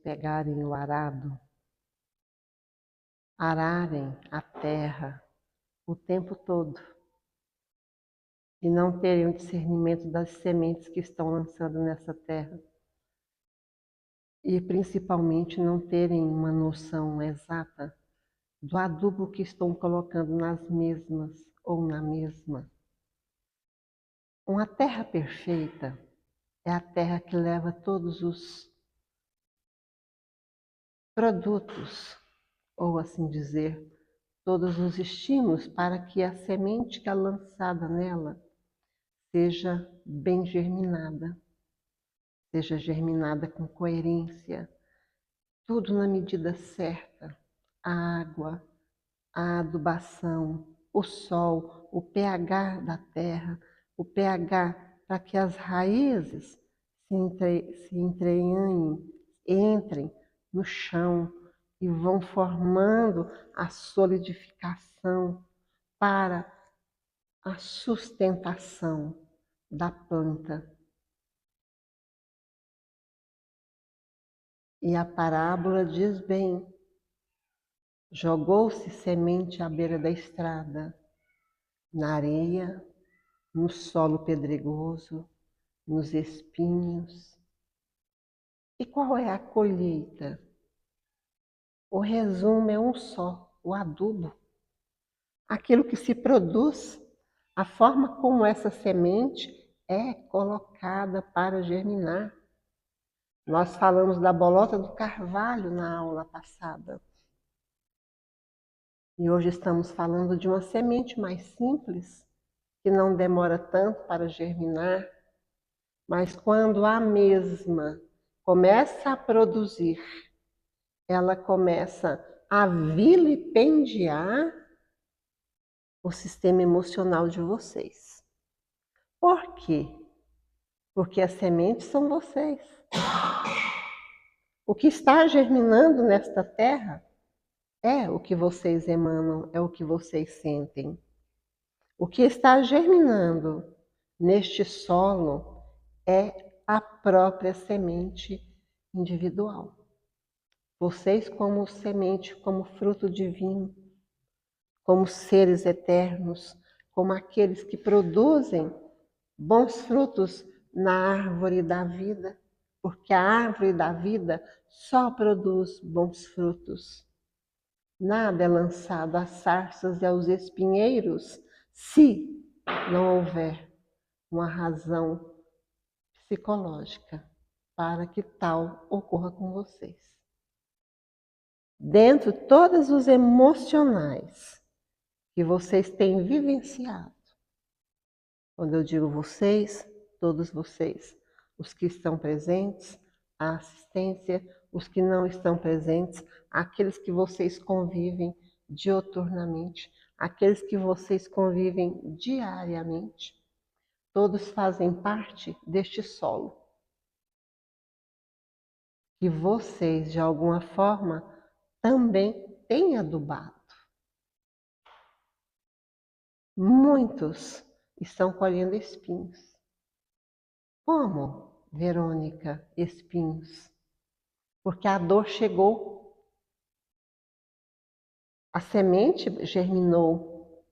pegarem o arado, ararem a terra o tempo todo e não terem o discernimento das sementes que estão lançando nessa terra e principalmente não terem uma noção exata do adubo que estão colocando nas mesmas ou na mesma. Uma terra perfeita é a terra que leva todos os produtos, ou assim dizer, todos os estímulos para que a semente que é lançada nela seja bem germinada, seja germinada com coerência, tudo na medida certa, a água, a adubação, o sol, o pH da terra, o pH para que as raízes se entranhem, entrem no chão e vão formando a solidificação para a sustentação da planta. E a parábola diz bem: jogou-se semente à beira da estrada, na areia, no solo pedregoso, nos espinhos. E qual é a colheita? O resumo é um só: o adubo. Aquilo que se produz, a forma como essa semente é colocada para germinar. Nós falamos da bolota do carvalho na aula passada. E hoje estamos falando de uma semente mais simples, que não demora tanto para germinar, mas quando a mesma começa a produzir, ela começa a vilipendiar o sistema emocional de vocês. Por quê? Porque as sementes são vocês. O que está germinando nesta terra é o que vocês emanam, é o que vocês sentem. O que está germinando neste solo é a própria semente individual. Vocês como semente, como fruto divino, como seres eternos, como aqueles que produzem bons frutos na árvore da vida, porque a árvore da vida só produz bons frutos. Nada é lançado às sarças e aos espinheiros se não houver uma razão psicológica para que tal ocorra com vocês. Dentro de todos os emocionais que vocês têm vivenciado, quando eu digo vocês, todos vocês, os que estão presentes, a assistência, os que não estão presentes, aqueles que vocês convivem dioturnamente, aqueles que vocês convivem diariamente, todos fazem parte deste solo. Que vocês, de alguma forma, também têm adubado. Muitos estão colhendo espinhos. Como, Verônica, espinhos? Porque a dor chegou, a semente germinou,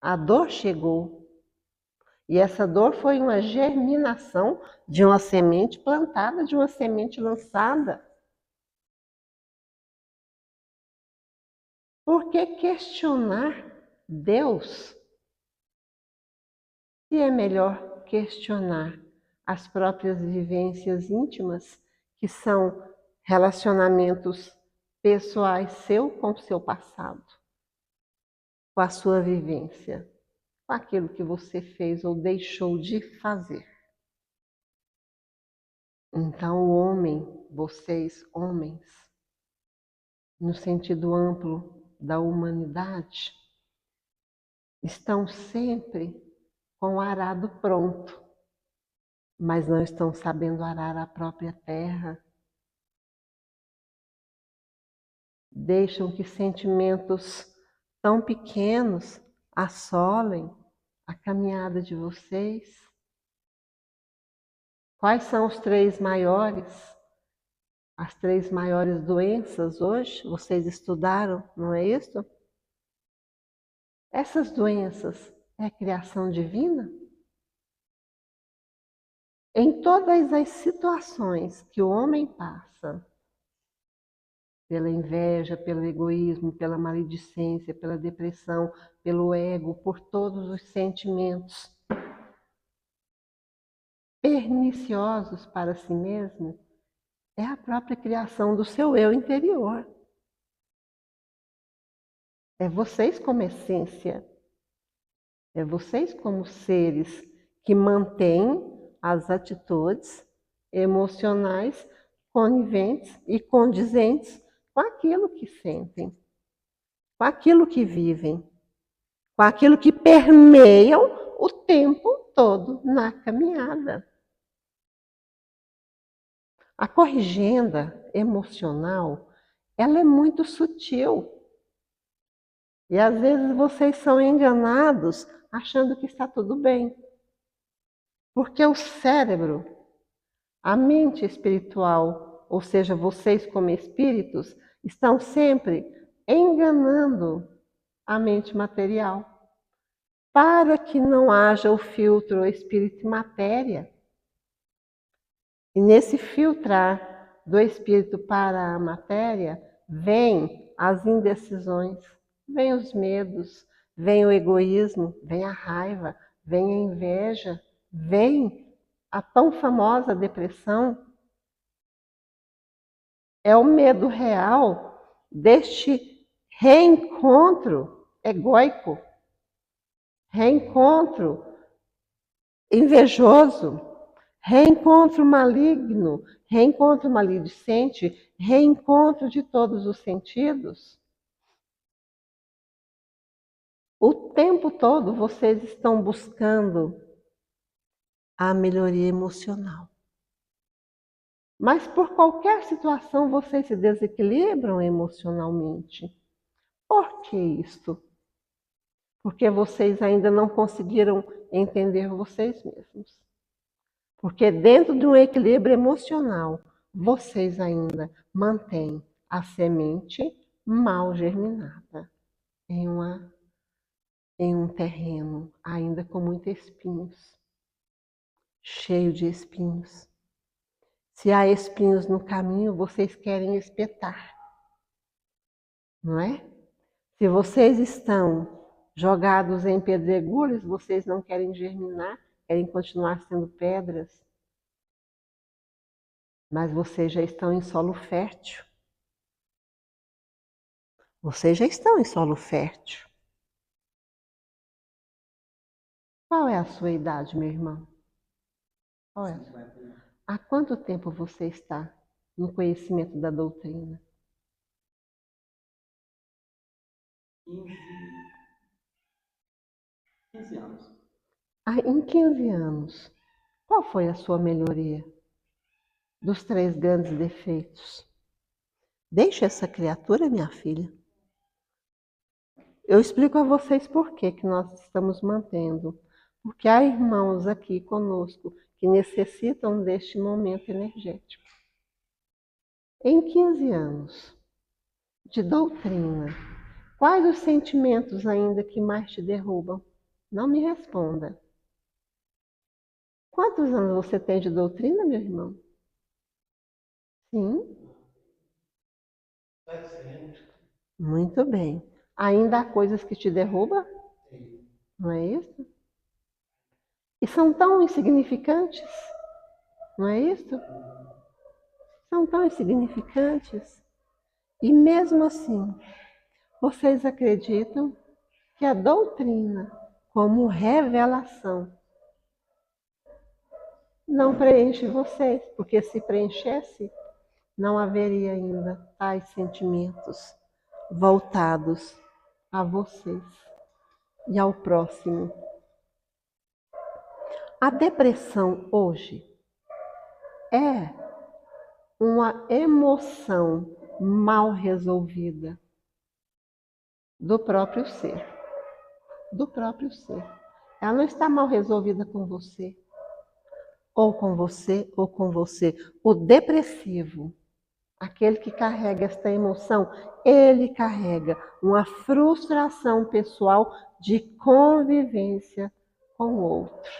a dor chegou. E essa dor foi uma germinação de uma semente plantada, de uma semente lançada. Por que questionar Deus? Se é melhor questionar as próprias vivências íntimas, que são relacionamentos pessoais seu com o seu passado, com a sua vivência, com aquilo que você fez ou deixou de fazer. Então o homem, vocês homens, no sentido amplo da humanidade, estão sempre com o arado pronto, mas não estão sabendo arar a própria terra. Deixam que sentimentos tão pequenos assolem a caminhada de vocês. Quais são os 3 maiores? As 3 maiores doenças hoje, vocês estudaram, não é isso? Essas doenças é criação divina? Em todas as situações que o homem passa, pela inveja, pelo egoísmo, pela maledicência, pela depressão, pelo ego, por todos os sentimentos perniciosos para si mesmo, é a própria criação do seu eu interior. É vocês como essência, é vocês como seres que mantêm as atitudes emocionais coniventes e condizentes com aquilo que sentem, com aquilo que vivem, com aquilo que permeiam o tempo todo na caminhada. A corrigenda emocional, ela é muito sutil. E às vezes vocês são enganados achando que está tudo bem. Porque o cérebro, a mente espiritual, ou seja, vocês como espíritos, estão sempre enganando a mente material, para que não haja o filtro espírito e matéria. E nesse filtrar do espírito para a matéria, vem as indecisões, vem os medos, vem o egoísmo, vem a raiva, vem a inveja, vem a tão famosa depressão. É o medo real deste reencontro egóico, reencontro invejoso, reencontro maligno, reencontro maledicente, reencontro de todos os sentidos. O tempo todo vocês estão buscando a melhoria emocional. Mas por qualquer situação vocês se desequilibram emocionalmente. Por que isso? Porque vocês ainda não conseguiram entender vocês mesmos. Porque dentro de um equilíbrio emocional, vocês ainda mantêm a semente mal germinada em um terreno ainda com muitos espinhos, cheio de espinhos. Se há espinhos no caminho, vocês querem espetar, não é? Se vocês estão jogados em pedregulhos, vocês não querem germinar, querem continuar sendo pedras. Mas vocês já estão em solo fértil. Vocês já estão em solo fértil. Qual é a sua idade, meu irmão? Qual é? Há quanto tempo você está no conhecimento da doutrina? 15 anos. Em 15 anos, qual foi a sua melhoria dos 3 grandes defeitos? Deixe essa criatura, minha filha. Eu explico a vocês por que nós estamos mantendo. Porque há irmãos aqui conosco que necessitam deste momento energético. Em 15 anos de doutrina, quais os sentimentos ainda que mais te derrubam? Não me responda. Quantos anos você tem de doutrina, meu irmão? Sim? 700. Muito bem. Ainda há coisas que te derrubam? Sim. Não é isso? E são tão insignificantes? Não é isso? São tão insignificantes. E mesmo assim, vocês acreditam que a doutrina, como revelação, não preenche vocês, porque se preenchesse, não haveria ainda tais sentimentos voltados a vocês e ao próximo. A depressão hoje é uma emoção mal resolvida do próprio ser. Do próprio ser. Ela não está mal resolvida com você, ou com você, ou com você. O depressivo, Aquele que carrega esta emoção, ele carrega uma frustração pessoal de convivência com o outro.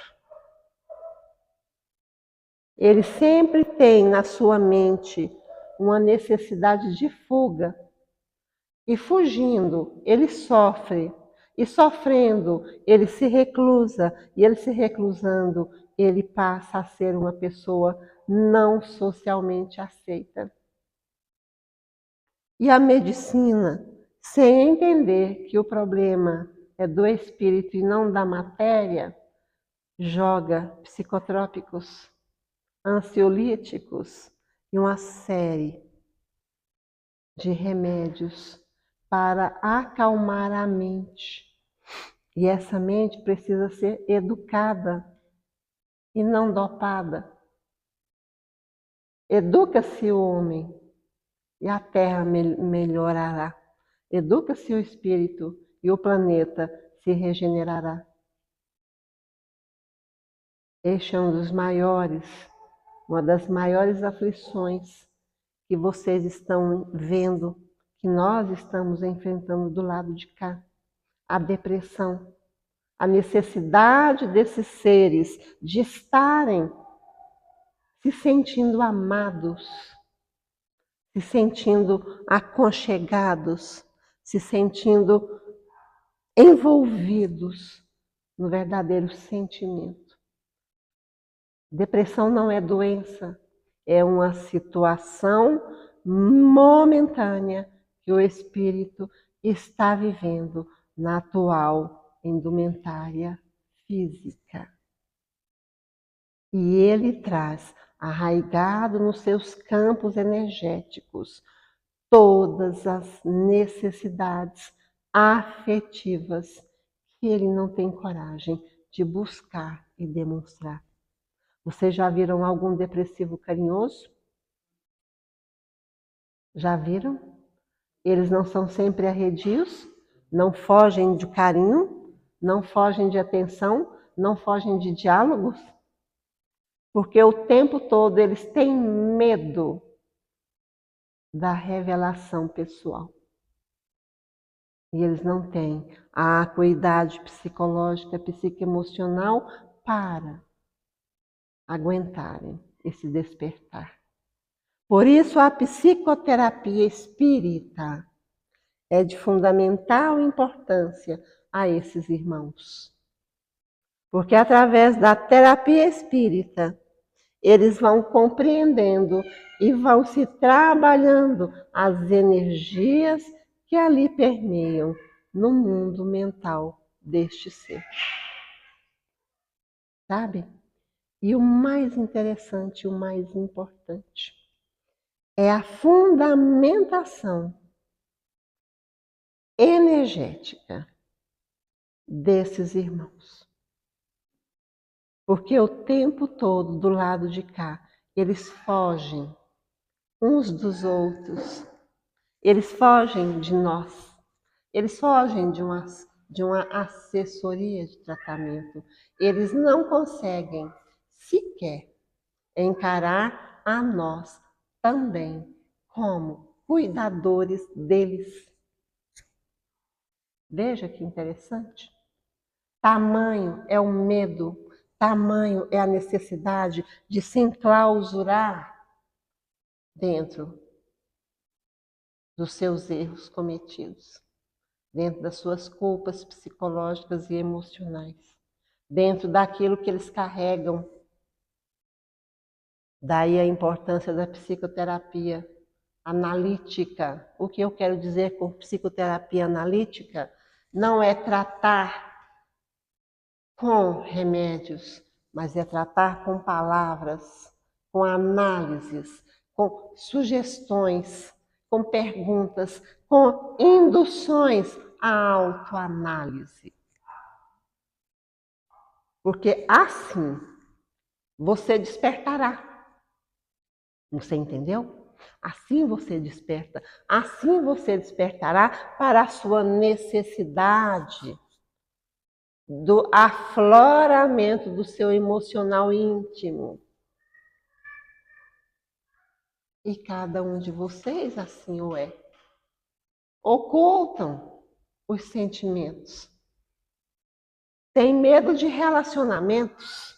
Ele sempre tem na sua mente uma necessidade de fuga. E fugindo, ele sofre. E sofrendo, ele se reclusa. E ele se reclusando, ele passa a ser uma pessoa não socialmente aceita. E a medicina, sem entender que o problema é do espírito e não da matéria, joga psicotrópicos, ansiolíticos e uma série de remédios para acalmar a mente. E essa mente precisa ser educada e não dopada. Educa-se o homem e a terra melhorará. Educa-se o espírito e o planeta se regenerará. Este é uma das maiores aflições que vocês estão vendo, que nós estamos enfrentando do lado de cá. A depressão, a necessidade desses seres de estarem se sentindo amados, se sentindo aconchegados, se sentindo envolvidos no verdadeiro sentimento. Depressão não é doença, é uma situação momentânea que o espírito está vivendo na atual indumentária física. E ele traz, arraigado nos seus campos energéticos, todas as necessidades afetivas que ele não tem coragem de buscar e demonstrar. Vocês já viram algum depressivo carinhoso? Já viram? Eles não são sempre arredios, não fogem de carinho, não fogem de atenção, não fogem de diálogos, porque o tempo todo eles têm medo da revelação pessoal. E eles não têm a acuidade psicológica, psicoemocional para aguentarem esse despertar. Por isso a psicoterapia espírita é de fundamental importância a esses irmãos. Porque através da terapia espírita, eles vão compreendendo e vão se trabalhando as energias que ali permeiam no mundo mental deste ser. Sabe? E o mais interessante, o mais importante, é a fundamentação energética desses irmãos. Porque o tempo todo do lado de cá, eles fogem uns dos outros, eles fogem de nós, eles fogem de uma assessoria de tratamento. Eles não conseguem sequer encarar a nós também como cuidadores deles. Veja que interessante. Tamanho é o medo, tamanho é a necessidade de se enclausurar dentro dos seus erros cometidos, dentro das suas culpas psicológicas e emocionais, dentro daquilo que eles carregam. Daí a importância da psicoterapia analítica. O que eu quero dizer com psicoterapia analítica não é tratar com remédios, mas é tratar com palavras, com análises, com sugestões, com perguntas, com induções à autoanálise. Porque assim você despertará. Você entendeu? Assim você desperta, assim você despertará para a sua necessidade do afloramento do seu emocional íntimo. E cada um de vocês assim o é. Ocultam os sentimentos. Tem medo de relacionamentos.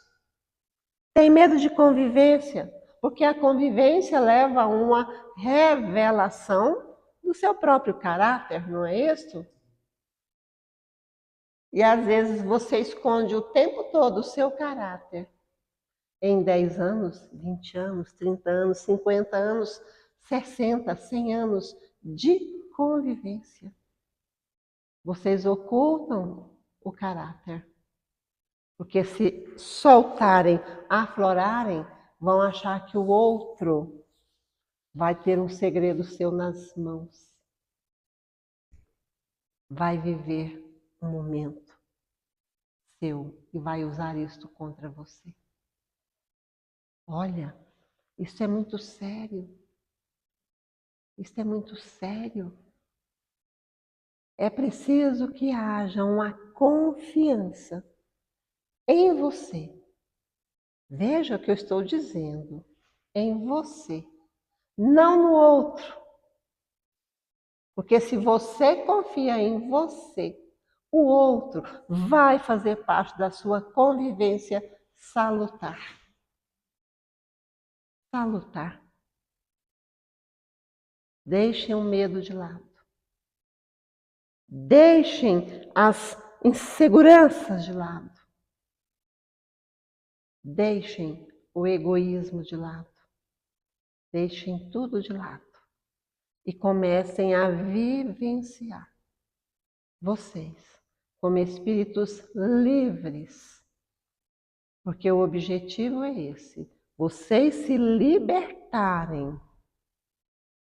Tem medo de convivência, porque a convivência leva a uma revelação do seu próprio caráter, não é isso? E às vezes você esconde o tempo todo o seu caráter. Em 10 anos, 20 anos, 30 anos, 50 anos, 60, 100 anos de convivência. Vocês ocultam o caráter. Porque se soltarem, aflorarem, vão achar que o outro vai ter um segredo seu nas mãos. Vai viver um momento seu e vai usar isto contra você. Olha, isso é muito sério. Isso é muito sério. É preciso que haja uma confiança em você. Veja o que eu estou dizendo. Em você. Não no outro. Porque se você confia em você, o outro vai fazer parte da sua convivência salutar. Salutar. Deixem o medo de lado. Deixem as inseguranças de lado. Deixem o egoísmo de lado. Deixem tudo de lado. E comecem a vivenciar vocês como espíritos livres. Porque o objetivo é esse. Vocês se libertarem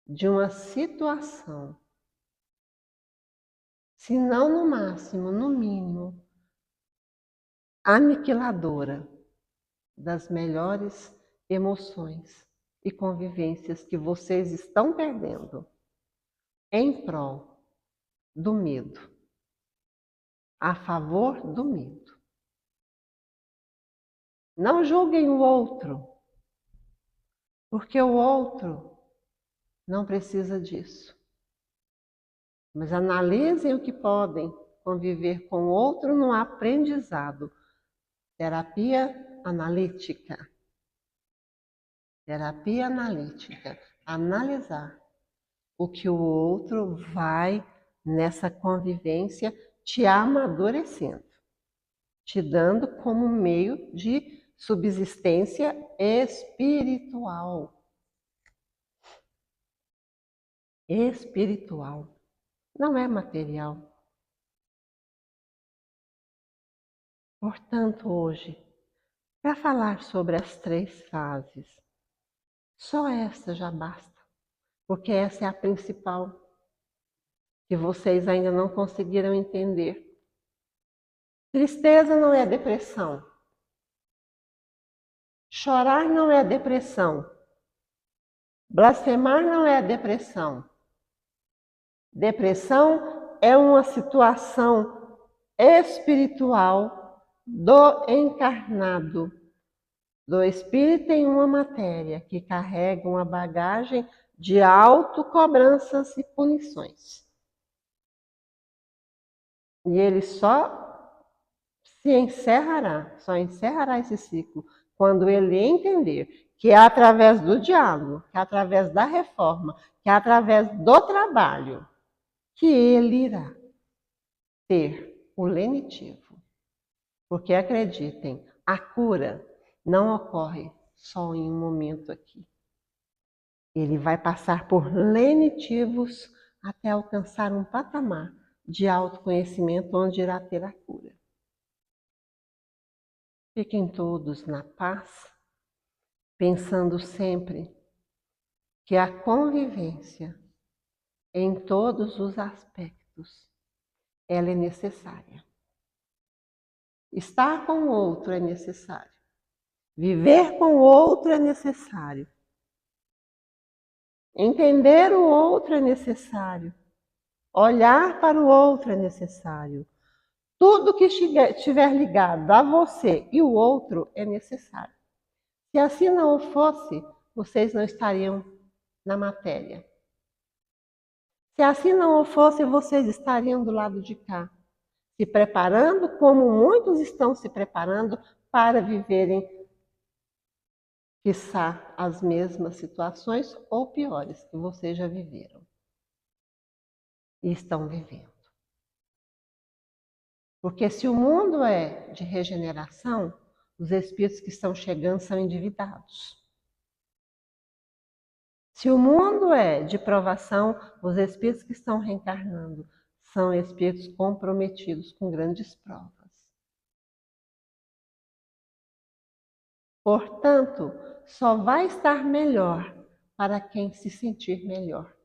de uma situação, se não no máximo, no mínimo, aniquiladora das melhores emoções e convivências que vocês estão perdendo em prol do medo, a favor do medo. Não julguem o outro, porque o outro não precisa disso. Mas analisem o que podem conviver com o outro no aprendizado. Terapia analítica. Terapia analítica. Analisar o que o outro vai nessa convivência te amadurecendo, te dando como meio de subsistência espiritual. Espiritual. Não é material. Portanto, hoje, para falar sobre as 3 fases, só essa já basta, porque essa é a principal, que vocês ainda não conseguiram entender. Tristeza não é depressão. Chorar não é depressão. Blasfemar não é depressão. Depressão é uma situação espiritual do encarnado, do espírito em uma matéria que carrega uma bagagem de autocobranças e punições. E ele só encerrará esse ciclo quando ele entender que é através do diálogo, que é através da reforma, que é através do trabalho que ele irá ter o lenitivo. Porque acreditem, a cura não ocorre só em um momento aqui. Ele vai passar por lenitivos até alcançar um patamar de autoconhecimento onde irá ter a cura. Fiquem todos na paz, pensando sempre que a convivência em todos os aspectos, ela é necessária. Estar com o outro é necessário. Viver com o outro é necessário. Entender o outro é necessário. Olhar para o outro é necessário. Tudo que estiver ligado a você e o outro é necessário. Se assim não fosse, vocês não estariam na matéria. Se assim não fosse, vocês estariam do lado de cá, se preparando como muitos estão se preparando para viverem, quiçá, as mesmas situações ou piores que vocês já viveram e estão vivendo. Porque se o mundo é de regeneração, os espíritos que estão chegando são endividados. Se o mundo é de provação, os espíritos que estão reencarnando são espíritos comprometidos com grandes provas. Portanto, só vai estar melhor para quem se sentir melhor.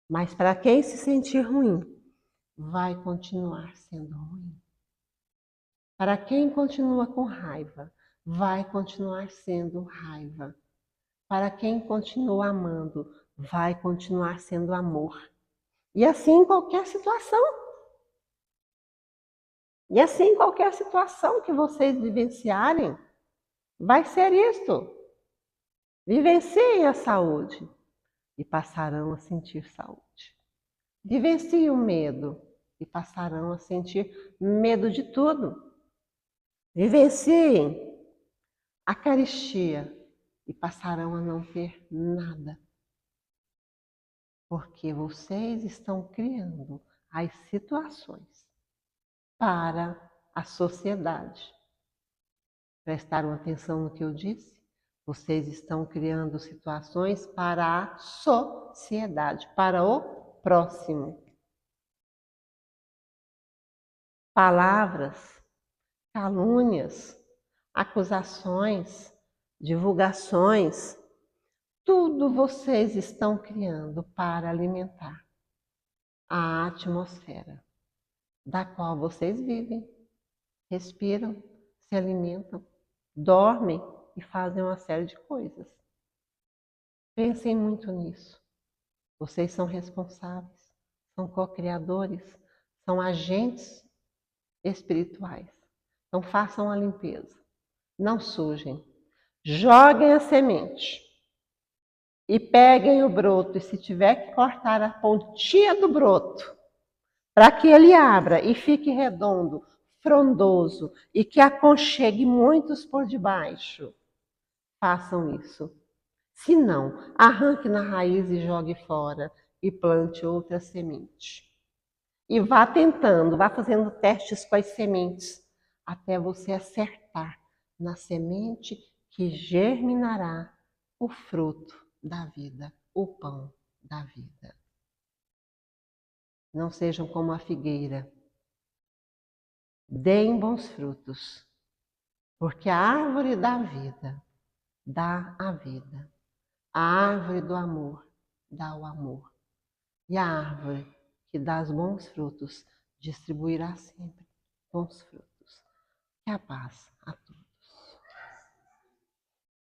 Mas para quem se sentir ruim, vai continuar sendo ruim. Para quem continua com raiva, vai continuar sendo raiva. Para quem continua amando, vai continuar sendo amor. E assim em qualquer situação. E assim em qualquer situação que vocês vivenciarem, vai ser isto. Vivenciem a saúde e passarão a sentir saúde. Vivenciem o medo e passarão a sentir medo de tudo. Vivenciem a carestia e passarão a não ter nada. Porque vocês estão criando as situações para a sociedade. Prestaram atenção no que eu disse? Vocês estão criando situações para a sociedade, para o próximo. Palavras, calúnias, acusações, divulgações, tudo vocês estão criando para alimentar a atmosfera da qual vocês vivem, respiram, se alimentam, dormem e fazem uma série de coisas. Pensem muito nisso. Vocês são responsáveis, são co-criadores, são agentes espirituais. Então façam a limpeza, não sujem. Joguem a semente e peguem o broto. E se tiver que cortar a pontinha do broto, para que ele abra e fique redondo, frondoso e que aconchegue muitos por debaixo, façam isso. Se não, arranque na raiz e jogue fora e plante outra semente. E vá tentando, vá fazendo testes com as sementes, até você acertar na semente que germinará o fruto da vida, o pão da vida. Não sejam como a figueira. Deem bons frutos, porque a árvore da vida dá a vida. A árvore do amor dá o amor. E a árvore que dá os bons frutos distribuirá sempre bons frutos. Que a paz a todos.